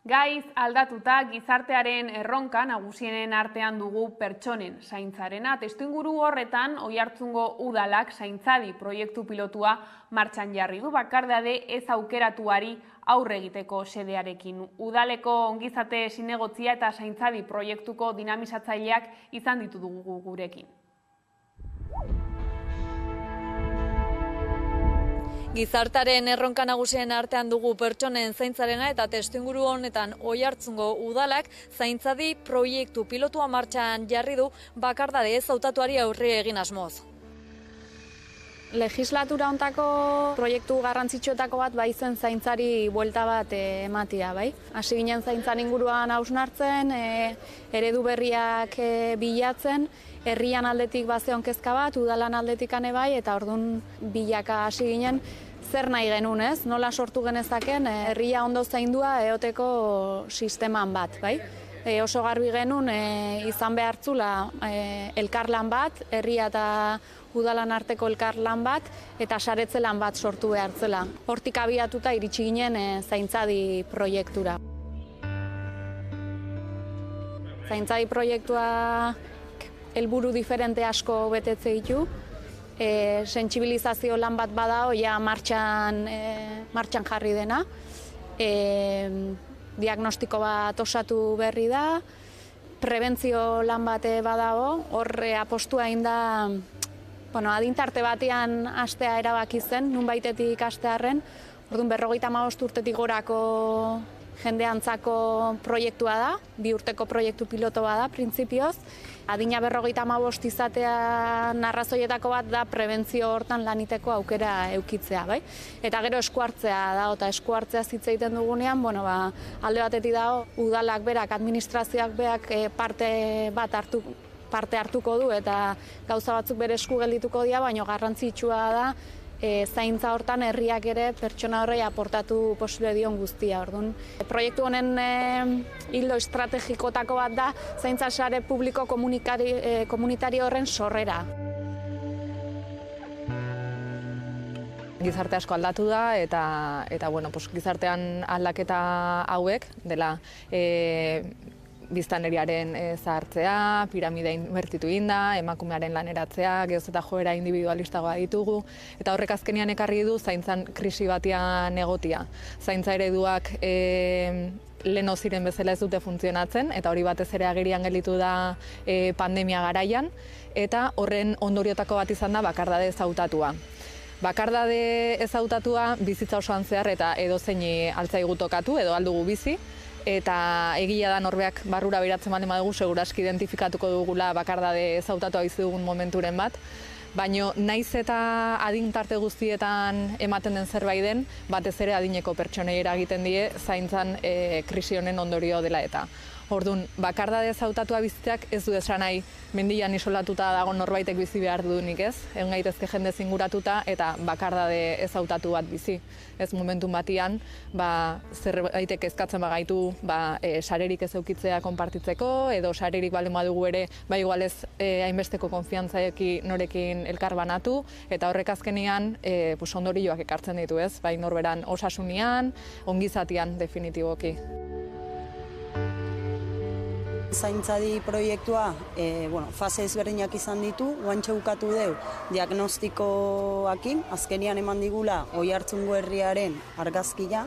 Gaiz aldatuta gizartearen erronka nagusienen artean dugu pertsonen zaintzarena. Testuinguru horretan Oiartzungo udalak zaintzadi proiektu pilotua martxan jarri du bakardade ez aukeratuari aurre egiteko xedearekin. Udaleko ongizate zinegotzia eta zaintzadi proiektuko dinamizatzaileak izan ditu dugu gurekin. Gizartaren erronka nagusien artean dugu pertsonen zaintzarena eta testuinguru honetan Oiartzungo udalak zaintzadi proiektu pilotua martxan jarri du bakardade ez hautatuari aurre egin asmoz. Legislatura hontako proiektu garrantzitsuetako bat bai zen zaintzari buelta bat ematia, bai. Hasi ginen zaintzan inguruan hausnartzen, eredu berriak bilatzen, herrian aldetik bazeon kezka bat, udalan aldetik ane bai, eta orduan bilaka hasi ginen zer nahi genuen, ez? Nola sortu genezaken herria ondo zaindua eoteko sisteman bat, bai. Oso garbi genuen izan behartzula elkarlan bat, herria eta udalan arteko elkarlan bat, eta saretze lan bat sortu behartzela. Hortik abiatuta iritsi ginen zaintzadi proiektura. Zaintzadi proiektua helburu diferente asko betetze ditu. Sentsibilizazio lan bat badao, ja martxan jarri dena. Diagnostiko bat osatu berri da. Prebentzio lan bat badago, horre apostua egin da adintarte batean hastea erabaki zen, nunbaitetik hastearren, orduan 55 urtetik gorako jendeantzako proiektua da, 2 urteko proiektu piloto bada, printzipioz. Adina 55 izatea arrazoietako bat da prebentzio hortan laniteko aukera eukitzea, bai? Eta gero eskuartzea da, eta eskuartzea hitz egiten dugunean, alde batetik dago, udalak berak, administrazioak berak parte hartuko du eta gauza batzuk bere esku geldituko dira, baina garrantzitsua da zaintza hortan herriak ere pertsona horrei aportatu posible dion guztia. Orduan, proiektu honen ildo estrategikotako bat da zaintza sare publiko komunitario horren sorrera. Gizarte asko aldatu da eta gizartean aldaketa hauek dela biztanleriaren zahartzea, piramidea inbertitu inda, emakumearen laneratzea, geroz eta joera individualistagoa ditugu, eta horrek azkenean ekarri du zaintzan krisi batian egotia. Zaintza ereduak lehen ziren bezala ez dute funtzionatzen, eta hori batez ere agerian gelditu da pandemia garaian, eta horren ondoriotako bat izan da bakardade ezautatua. Bakardade ezautatua bizitza osoan zehar eta edozeini altzaigu tokatu edo aldugu bizi, eta egia da norbeak barrura beratzen baldin badugu segurazki identifikatuko dugula bakardade ezautatua bizi dugun momenturen bat, baina naiz eta adin tarte guztietan ematen den zerbait den, batez ere adineko pertsonei eragiten die zaintzan krisi honen ondorio dela eta. Orduan, bakardade ezautatua bizitzeak ez du esan nahi mendian isolatuta dago norbaitek bizi behar dunik ez, egon gaitezke jende zinguratuta eta bakardade ezautatu bat bizi. Ez momentu batian, zerbaitek ezkatzen bagaitu sarerik ez eukitzea konpartitzeko, edo sarerik baldin badugu ere, igual ez hainbesteko konfiantzaekin norekin elkar banatu, eta horrek azkenean ondorioak ekartzen ditu ez, bai norberan osasunian, ongizatian definitiboki. Zaintzadi proiektua fase ezberdinak izan ditu, guantxe bukatu deu diagnostikoakin, azkenian eman digula Oiartzungo herriaren argazkia,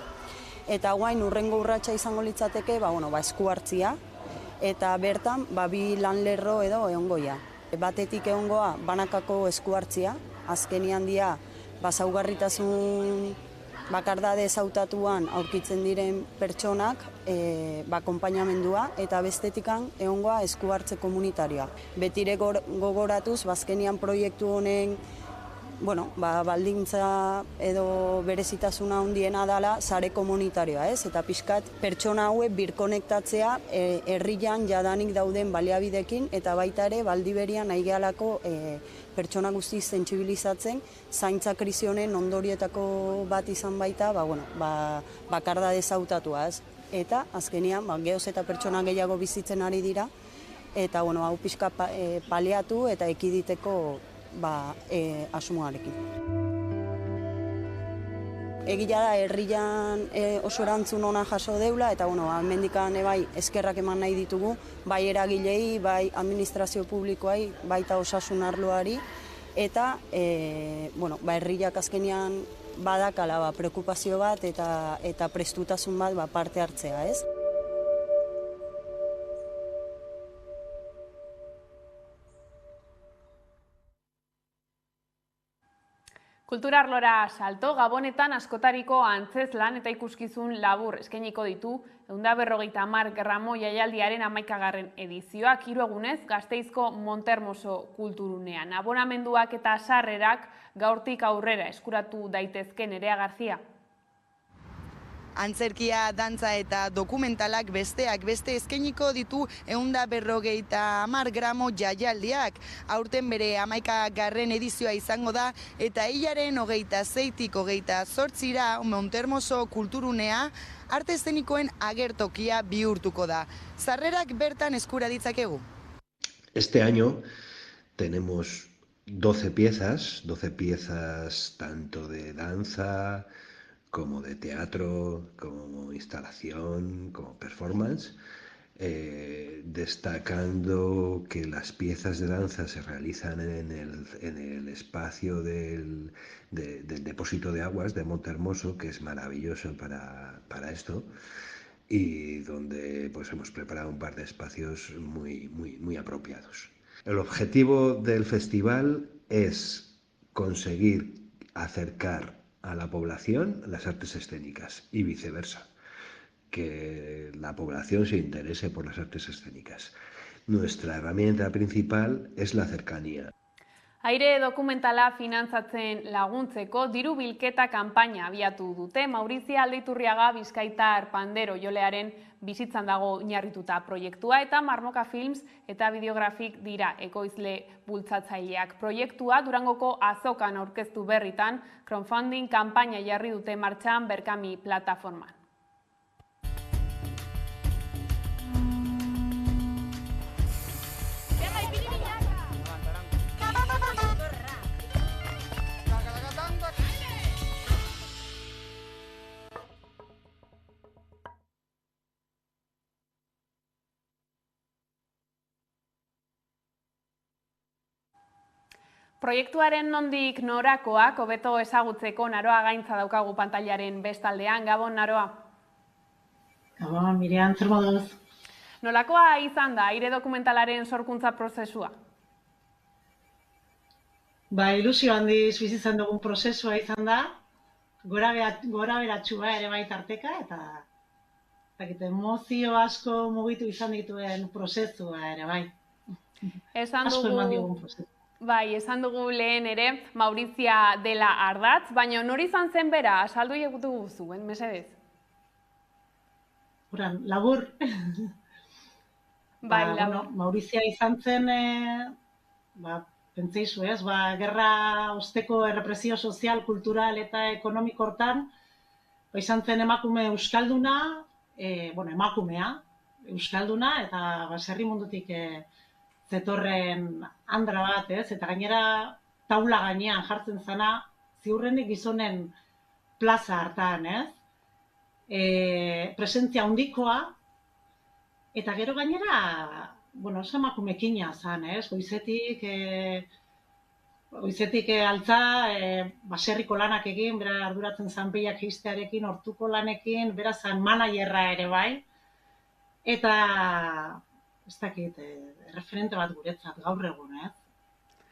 eta guain urrengo urratsa izango litzateke esku hartzia, eta bertan bi lanlerro edo egongoia. Batetik egongoa banakako esku hartzia, azkenian dia zaugarritasun bakardade ezautatuan aurkitzen diren pertsonak akonpainamendua eta bestetikan egongoa esku hartze komunitarioa. Betire gogoratuz, bazkenian proiektu honen baldintza edo berezitasuna handiena dela sare komunitarioa, ez? Eta pixkat pertsona hauek birkonektatzea herrian jadanik dauden baliabidekin eta baita ere Baldiberian nahi gehalako pertsona guztiz sentsibilizatzen zaintza krisi honen ondorioetako bat izan baita bakardade ezautatua, ez? Eta azkenean geroz eta pertsona gehiago bizitzen ari dira eta hau pixka paliatu eta ekiditeko asmoarekin. Egia da herrian oso erantzun ona jaso deula eta hemendikan eskerrak eman nahi ditugu bai eragilei, bai administrazio publikoai, baita osasun arloari eta herriak azkenean badakala preokupazio bat eta prestutasun bat parte hartzea, ez? Kultura arlora salto, Gabonetan askotariko antzezlan eta ikuskizun labur eskainiko ditu 150 gramo jaialdiaren 11. edizioak 3 egunez Gasteizko Montermoso kulturunean. Abonamenduak eta sarrerak gaurtik aurrera eskuratu daitezke Nerea Garzia. Antzerkia, dantza eta dokumentalak besteak beste eskainiko ditu 150 gramo jaialdiak. Aurten bere 11. edizioa izango da eta hilaren 26-tik 28-ra Montermoso kulturunea arte eszenikoen agertokia bihurtuko da. Sarrerak bertan eskura ditzakegu. Este año tenemos 12 piezas tanto de danza como de teatro, como instalación, como performance, destacando que las piezas de danza se realizan en el espacio del depósito de aguas de Montermoso, que es maravilloso para esto, y donde hemos preparado un par de espacios muy apropiados. El objetivo del festival es conseguir acercar a la población las artes escénicas y viceversa. que la población se interese por las artes escénicas. Nuestra herramienta principal es la cercanía. Aire dokumentala finantzatzen laguntzeko diru bilketa kanpaina abiatu dute. Maurizia Aldeiturriaga Bizkaitar Pandero jolearen bizitzan dago oinarrituta proiektua eta Marmoka Films eta Videografik dira ekoizle bultzatzaileak. Proiektua Durangoko azokan aurkeztu berritan crowdfunding kanpaina jarri dute martxan Berkami plataforman. Proiektuaren nondik norakoak hobeto ezagutzeko Naroa Gaintza daukagu pantailaren bestaldean. Gabon, Naroa. Gabon, Miriam, zer moduz? Nolakoa izan da aire dokumentalaren sorkuntza prozesua? Ilusio handiz bizitzan dugun prozesua izan da, gora beratxua ere bai tarteka, eta emozio asko mugitu izan dituen prozesua ere bai. Asko eman digun prozesua. Bai, esan dugu lehen ere, Maurizia dela ardatz, baina nori izan zen bera, azaldu dugu zuen, mesedez? Labur. Bai, labur. Maurizia izan zen, pentseizu ez, gerra osteko errepresio sozial, kultural eta ekonomiko hortan, izan zen emakume euskalduna, emakumea euskalduna, eta baserri mundutik zetorren andra bat, eta gainera taula gainean jartzen zana, ziurrenik gizonen plaza hartan, presentzia handikoa, eta gero gainera, oso emakumekina zan, goizetik altza, baserriko lanak egin, bera arduratzen zan behiak eistearekin, hortuko lanekin, bera zan managerra ere bai, eta ez dakit, referente bat guretzat gaur egun,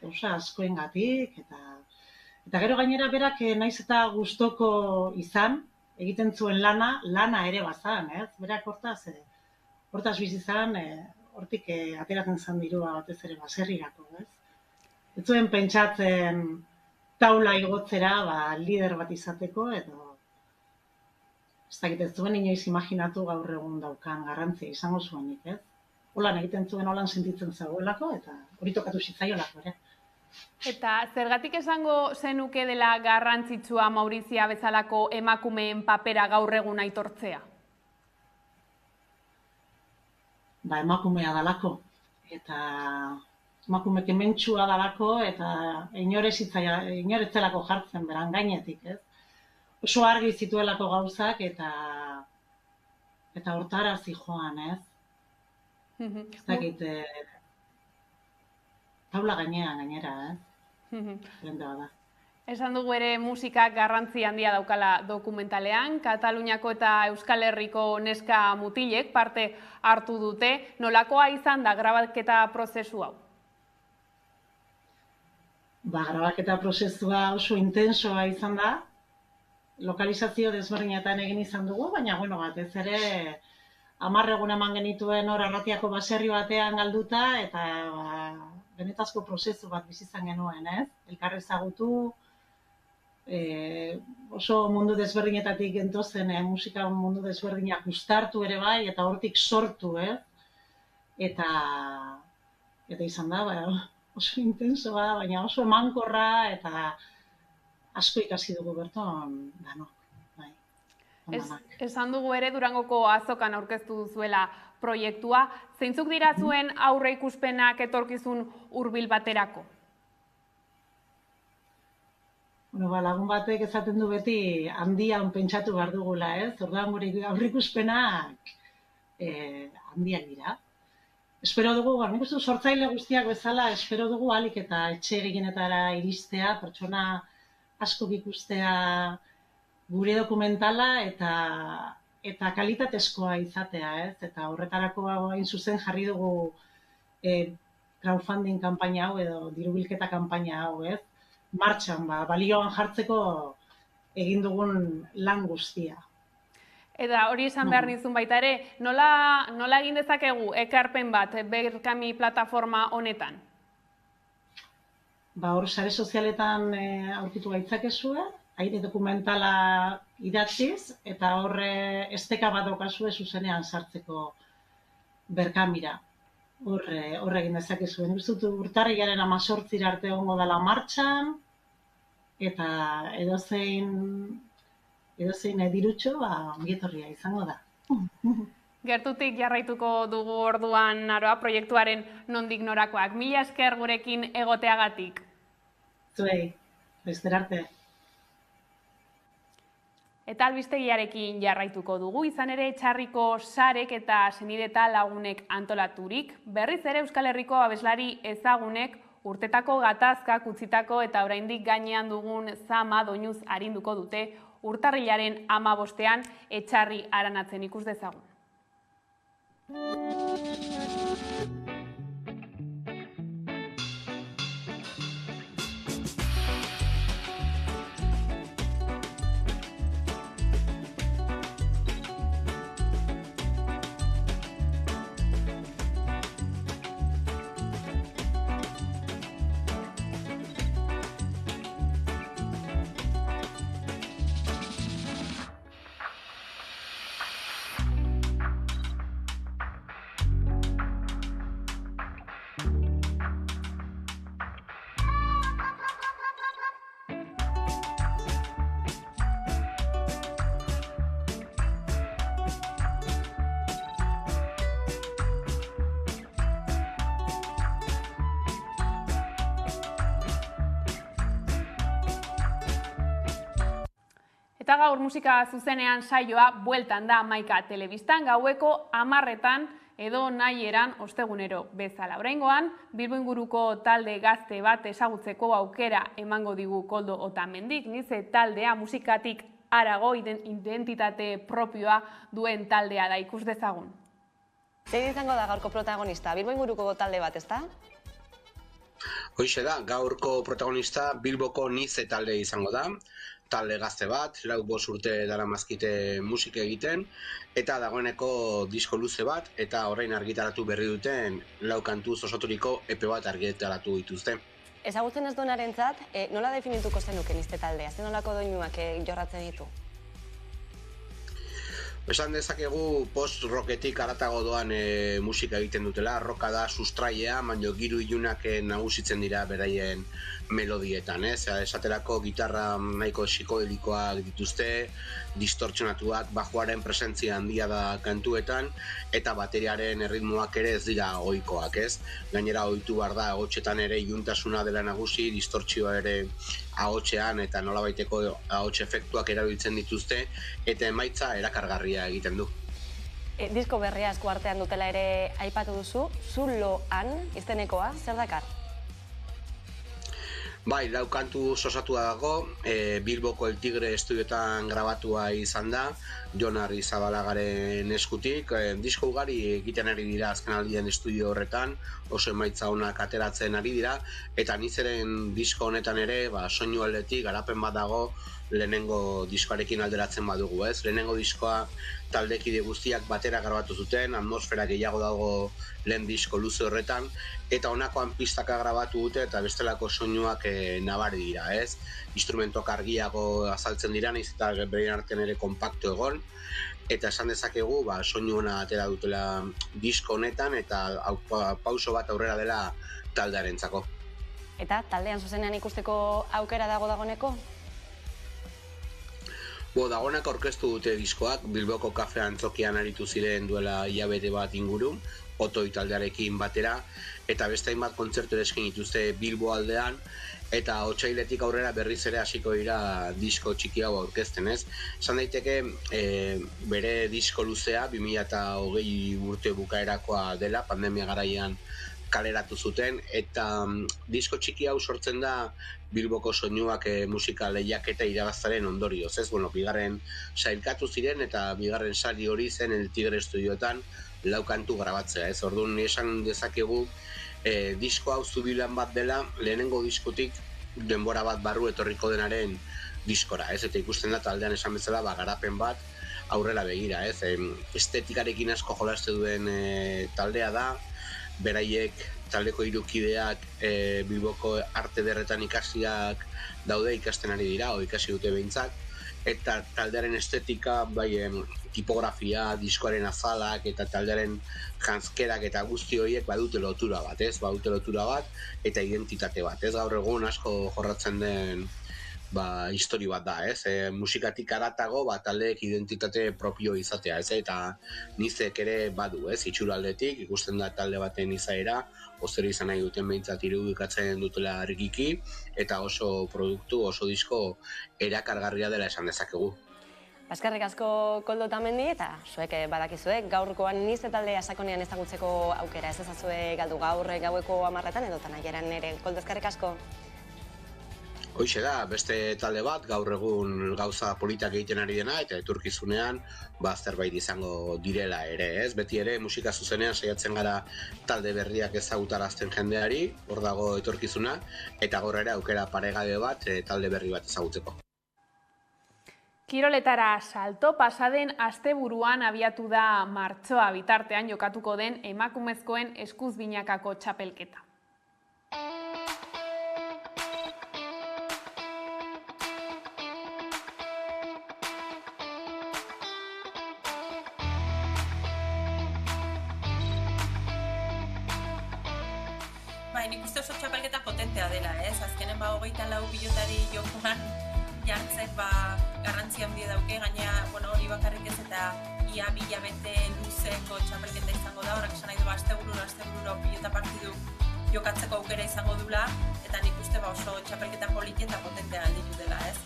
Gauza askoengatik, eta gero gainera berak naiz eta gustoko izan, egiten zuen lana ere bazan, Berak hortaz bizi zan, hortik ateratzen zan dirua batez ere baserrirako, Ez zuen pentsatzen taula igotzera, lider bat izateko, edo ez dakit, ez zuen inoiz imaginatu gaur egun daukan garrantzia izango zuenik, Holan egiten zuen, holan sentitzen zegoelako, eta hori tokatu zitzaiolako, ere. Eta zergatik esango zenuke dela garrantzitsua Maurizia bezalako emakumeen papera gaur egun aitortzea? Emakumea dalako, eta emakume kementsua dalako, eta inoretzelako jartzen beran gainetik, Oso argi zituelako gauzak, eta hortarazi joan, Ez dakit, taula gainera, da. Esan dugu ere musikak garrantzi handia daukala dokumentalean, Kataluniako eta Euskal Herriko neska mutilek parte hartu dute. Nolakoa izan da grabaketa prozesu hau? Grabaketa prozesua oso intensoa izan da, lokalizazio desberdinetan egin izan dugu, baina batez ere 10 egun eman genituen hor Arratiako baserri batean galduta, eta benetazko prozesu bat bizitzan genuen, Elkar ezagutu, oso mundu desberdinetatik gentozen, musika mundu desberdinak uztartu ere bai, eta hortik sortu, Eta izan da, oso intensoa, baina oso emankorra, eta asko ikasi dugu berton, danok. Esan dugu ere Durangoko azokan aurkeztu duzuela proiektua. Zeintzuk dira zuen aurre ikuspenak etorkizun hurbil baterako? Lagun batek esaten du beti handian pentsatu behar dugula, Orduan gure aurre ikuspenak handiak dira. Espero dugu, nik uste sortzaile guztiak bezala, espero dugu ahalik eta etxe gehienetara iristea, pertsona asko ikustea gure dokumentala eta kalitatezkoa izatea, Eta horretarako hain zuzen jarri dugu crowdfunding kanpaina hau edo dirubilketa kanpaina hau, Martxan, balioan jartzeko egin dugun lan guztia. Eta hori esan behar nizun baita ere, nola egin dezakegu ekarpen bat Berkami plataforma honetan? Hor sare sozialetan aurkitu gaitzakezue, aire dokumentala idatziz, eta horre esteka bat daukazue zuzenean sartzeko Berkamira. Horre egin dezakezue. Nik uste dut urtarrilaren 18 arte egongo dela martxan, eta edozein dirutxo, ongietorria izango da. Gertutik jarraituko dugu orduan Aroa proiektuaren nondik norakoak. Mila esker gurekin egoteagatik. Zuei, bester arte. Eta albistegiarekin jarraituko dugu, izan ere Txarriko sarek eta senideta lagunek antolaturik. Berriz ere Euskal Herriko abeslari ezagunek urtetako gatazkak utzitako eta oraindik gainean dugun zama doinuz arinduko dute urtarrilaren 15ean Etxarri Aranatzen ikus dezagun. Eta gaur musika zuzenean saioa bueltan da Hamaika telebistan, gaueko 10etan edo nahi eran ostegunero bezala. Oraingoan, Bilbo inguruko talde gazte bat ezagutzeko aukera emango digu Koldo Otamendik. Nize taldea musikatik harago identitate propioa duen taldea da, ikus dezagun. Zein izango da gaurko protagonista? Bilbo inguruko talde bat, ezta? Hoixe da, gaurko protagonista Bilboko Nize talde izango da. Talde gazte bat, 4-5 urte daramazkite musika egiten, eta dagoeneko disko luze bat, eta orain argitaratu berri duten 4 kantuz osaturiko epe bat argitaratu dituzte. Ezagutzen ez duenarentzat, nola definituko zenuke Nize taldea? Zer nolako doinuak jorratzen ditu? Esan dezakegu post-rocketik haratago doan musika egiten dutela, rocka da sustraia, baina giru ilunak nagusitzen dira beraien melodietan, esaterako gitarra nahiko psikodelikoak dituzte, distortzionatuak, bajoaren presentzia handia da kantuetan, eta bateriaren erritmoak ere ez dira ohikoak, ez? Gainera ohitu behar da, ahotsetan ere iluntasuna dela nagusi, distortzioa ere ahotsean eta nolabaiteko ahots efektuak erabiltzen dituzte, eta emaitza erakargarria egiten du. Disko berria esku artean dutela ere aipatu duzu, Zuloan izenekoa, zer dakar? Bai, 4 kantu osatua dago, Bilboko El Tigre estudioetan grabatua izan da, Jon Arrizabalagaren eskutik. Disko ugari egiten ari dira azkenaldian estudio horretan, oso emaitza onak ateratzen ari dira, eta Nizeren disko honetan ere, soinu aldetik garapen bat dago lehenengo diskoarekin alderatzen badugu, ez? Lehenengo diskoa taldekide guztiak batera grabatu zuten, atmosfera gehiago dago lehen disko luze horretan, eta honakoan pistaka grabatu dute eta bestelako soinuak nabari dira, ez? Instrumentok argiago azaltzen dira, nahiz eta beren artean ere kompaktu egon, eta esan dezakegu, soinu ona atera dutela disko honetan, eta pauso bat aurrera dela taldearentzako. Eta taldean zuzenean ikusteko aukera dagoeneko? Dagoenak aurkeztu dute diskoak, Bilboko Kafe Antzokian aritu ziren duela hilabete bat inguru, Otoi taldearekin batera, eta beste hainbat kontzertu ere eskaini dituzte Bilbo aldean, eta otsailetik aurrera berriz ere hasiko dira disko txiki hau aurkezten, ez? Esan daiteke bere disko luzea 2020 urte bukaerakoa dela, pandemia garaian kaleratu zuten, eta disko txiki hau sortzen da Bilboko soinuak musika lehiaketa irabaztaren ondorioz, ez? Bigarren sailkatu ziren eta bigarren sari hori zen El Tigre estudioetan 4 kantu grabatzea, ez? Orduan esan dezakegu disko hau zubilan bat dela, lehenengo diskotik denbora bat barru etorriko denaren diskora, ez? Eta ikusten da taldean esan bezala garapen bat aurrera begira, ez? Estetikarekin asko jolaste duen taldea da, beraiek taldeko hirukideak Bilboko arte derretan ikasiak daude, ikasten ari dira, o ikasi dute behintzat, eta taldearen estetika, bai, tipografia, diskoaren azalak eta taldearen janzkerak eta guzti horiek badute lotura bat, ez? Badute lotura bat eta identitate bat, ez? Gaur egun asko jorratzen den histori bat da, ez? Musikatik aratago taldeek identitate propio izatea, ez? Eta nizek ere badu, ez? Itxuraldetik ikusten da talde baten izaera, ozero izan nahi duten behintzat irudikatzen dutela argiki, eta oso produktu, oso disko erakargarria dela esan dezakegu. Eskerrik asko Koldo Otamendi, eta zuek badakizuek, gaurkoan Nize taldea sakonean ezagutzeko aukera ez ezazue galdu gaur gaueko 10etan edo tanaieran ere. Koldo, eskerrik asko. Hoixe da, beste talde bat, gaur egun gauza politak egiten ari dena, eta etorkizunean zerbait izango direla ere, ez? Beti ere, musika zuzenean saiatzen gara talde berriak ezagutarazten jendeari, hor dago etorkizuna, eta gaur ere aukera paregabe bat, talde berri bat ezagutzeko. Kiroletara salto pasaden asteburuan abiatu da martxoa bitartean jokatuko den emakumezkoen eskuz binakako txapelketa. Nik uste oso txapelketa potentea dela, ez? Azkenen 24 pilotari jokuan jartzek garrantzia handia dauke, gaina hori bakarrik ez eta ia 2 hilabete luzeko txapelketa izango da, horrek esan nahi du asteburu pilota partidu jokatzeko aukera izango dula, eta nik uste oso txapelketa politi eta potentea galditu dela, ez?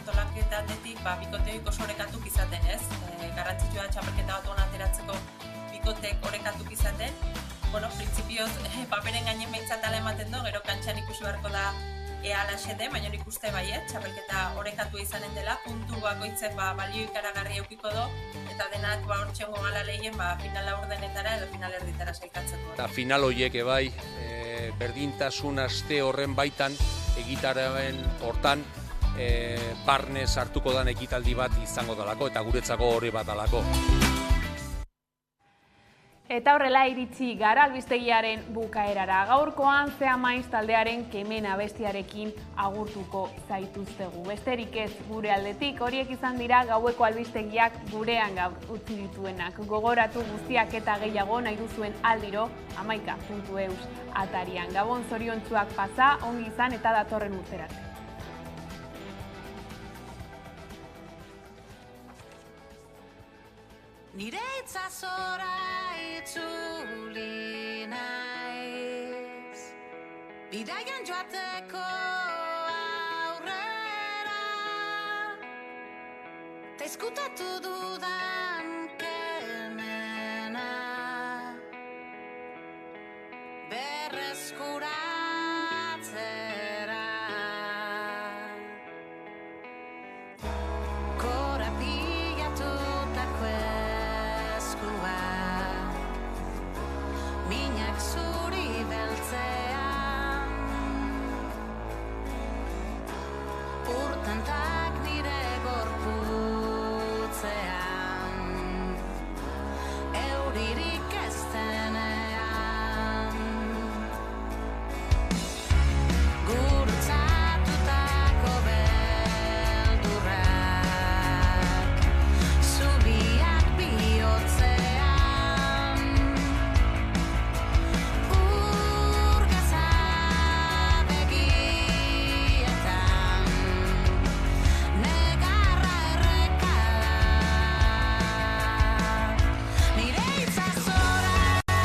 Tolaketatik bikoteik oso orekatuk izaten, ez? Garrantzitsua txapelketa bat hona ateratzeko bikotek orekatuk izaten. Printzipioz, paperen gainen behintzat ala ematen do, gero kantxan ikusi beharko da ala xede, baina nik uste baiet, txapelketa orekatua izanen dela, puntu bakoitzek balio ikaragarri eukiko do, eta denak hor txengo gala lehien finala urdenetara edo final erditara sailkatzeko. Eta final horiek bai, berdintasun aste horren baitan, egitararen hortan, barnez hartuko dan ekitaldi bat izango dalako eta guretzako horri bat dalako. Eta horrela iritsi gara albistegiaren bukaerara. Gaurkoan Zea Maiz taldearen Kemen abestiarekin agurtuko zaituztegu. Besterik ez gure aldetik, horiek izan dira gaueko albistegiak gurean gaur utzi dituenak. Gogoratu guztiak eta gehiago nahi duzuen aldiro 11.eus atarian. Gabon zoriontsuak pasa, ongi izan eta datorren urterarte. Nire itzazora itzuli naiz, bidaian joateko aurrera, ta izkutatu dudan kemena, berreskura